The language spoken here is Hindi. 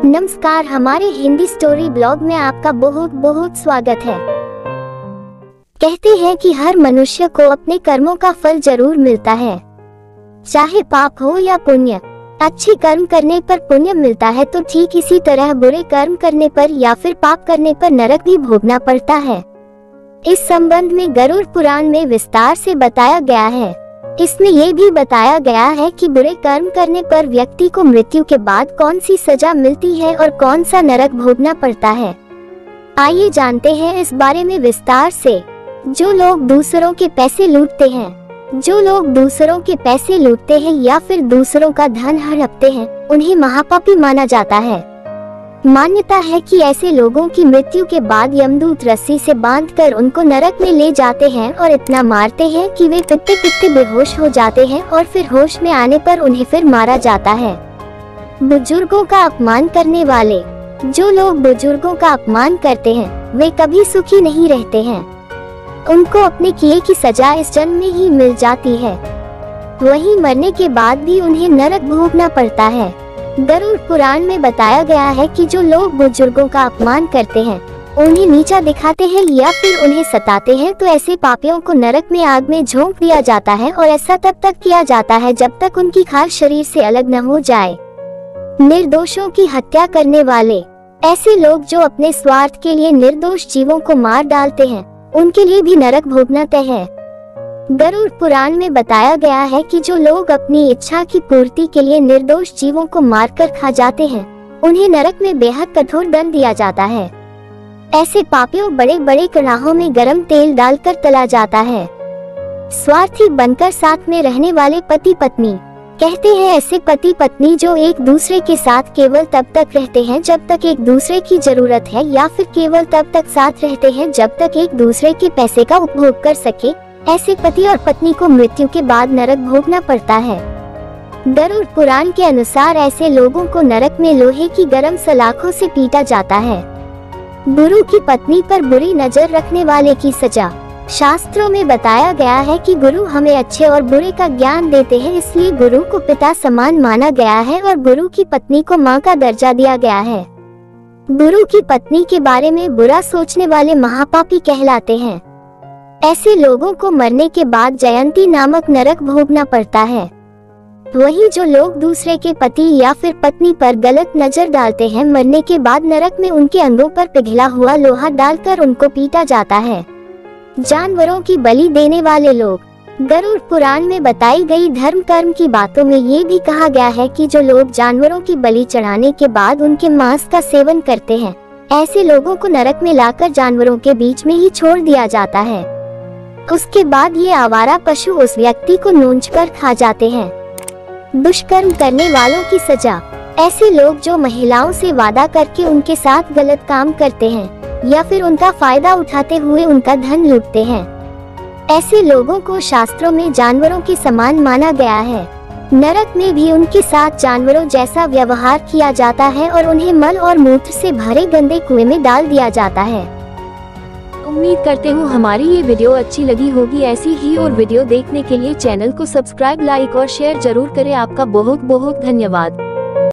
नमस्कार, हमारे हिंदी स्टोरी ब्लॉग में आपका बहुत बहुत स्वागत है। कहते हैं कि हर मनुष्य को अपने कर्मों का फल जरूर मिलता है, चाहे पाप हो या पुण्य। अच्छी कर्म करने पर पुण्य मिलता है तो ठीक इसी तरह बुरे कर्म करने पर या फिर पाप करने पर नरक भी भोगना पड़ता है। इस संबंध में गरुड़ पुराण में विस्तार से बताया गया है। इसमें ये भी बताया गया है कि बुरे कर्म करने पर व्यक्ति को मृत्यु के बाद कौन सी सजा मिलती है और कौन सा नरक भोगना पड़ता है। आइए जानते हैं इस बारे में विस्तार से। जो लोग दूसरों के पैसे लूटते हैं या फिर दूसरों का धन हड़पते हैं, उन्हें महापापी माना जाता है। मान्यता है कि ऐसे लोगों की मृत्यु के बाद यमदूत रस्सी से बांधकर उनको नरक में ले जाते हैं और इतना मारते हैं कि वे पिटते पिटते बेहोश हो जाते हैं और फिर होश में आने पर उन्हें फिर मारा जाता है। बुजुर्गों का अपमान करने वाले। जो लोग बुजुर्गों का अपमान करते हैं वे कभी सुखी नहीं रहते हैं। उनको अपने किए की सजा इस जन्म में ही मिल जाती है, वहीं मरने के बाद भी उन्हें नरक भोगना पड़ता है। गरुड़ पुराण में बताया गया है कि जो लोग बुजुर्गों का अपमान करते हैं, उन्हें नीचा दिखाते हैं या फिर उन्हें सताते हैं, तो ऐसे पापियों को नरक में आग में झोंक दिया जाता है और ऐसा तब तक किया जाता है जब तक उनकी खाल शरीर से अलग न हो जाए। निर्दोषों की हत्या करने वाले। ऐसे लोग जो अपने स्वार्थ के लिए निर्दोष जीवों को मार डालते हैं, उनके लिए भी नरक भोगना तय है। गरुड़ पुराण में बताया गया है कि जो लोग अपनी इच्छा की पूर्ति के लिए निर्दोष जीवों को मारकर खा जाते हैं, उन्हें नरक में बेहद कठोर दंड दिया जाता है। ऐसे पापियों बड़े बड़े कड़ाहों में गरम तेल डालकर तला जाता है। स्वार्थी बनकर साथ में रहने वाले पति पत्नी। कहते हैं ऐसे पति पत्नी जो एक दूसरे के साथ केवल तब तक रहते हैं जब तक एक दूसरे की जरूरत है, या फिर केवल तब तक साथ रहते हैं जब तक एक दूसरे के पैसे का उपभोग कर सके, ऐसे पति और पत्नी को मृत्यु के बाद नरक भोगना पड़ता है। गरुड़ पुराण के अनुसार ऐसे लोगों को नरक में लोहे की गरम सलाखों से पीटा जाता है। गुरु की पत्नी पर बुरी नजर रखने वाले की सजा। शास्त्रों में बताया गया है कि गुरु हमें अच्छे और बुरे का ज्ञान देते हैं, इसलिए गुरु को पिता समान माना गया है और गुरु की पत्नी को माँ का दर्जा दिया गया है। गुरु की पत्नी के बारे में बुरा सोचने वाले महापापी कहलाते हैं। ऐसे लोगों को मरने के बाद जयंती नामक नरक भोगना पड़ता है। वहीं जो लोग दूसरे के पति या फिर पत्नी पर गलत नजर डालते हैं, मरने के बाद नरक में उनके अंगों पर पिघला हुआ लोहा डालकर उनको पीटा जाता है। जानवरों की बलि देने वाले लोग। गरुड़ पुराण में बताई गई धर्म कर्म की बातों में ये भी कहा गया है कि जो लोग जानवरों की बलि चढ़ाने के बाद उनके मांस का सेवन करते हैं, ऐसे लोगों को नरक में लाकर जानवरों के बीच में ही छोड़ दिया जाता है। उसके बाद ये आवारा पशु उस व्यक्ति को नोचकर खा जाते हैं। दुष्कर्म करने वालों की सजा। ऐसे लोग जो महिलाओं से वादा करके उनके साथ गलत काम करते हैं या फिर उनका फायदा उठाते हुए उनका धन लूटते हैं, ऐसे लोगों को शास्त्रों में जानवरों के समान माना गया है। नरक में भी उनके साथ जानवरों जैसा व्यवहार किया जाता है और उन्हें मल और मूत्र से भरे गंदे कुएं में डाल दिया जाता है। उम्मीद करते हूँ हमारी ये वीडियो अच्छी लगी होगी। ऐसी ही और वीडियो देखने के लिए चैनल को सब्सक्राइब, लाइक और शेयर जरूर करें। आपका बहुत बहुत धन्यवाद।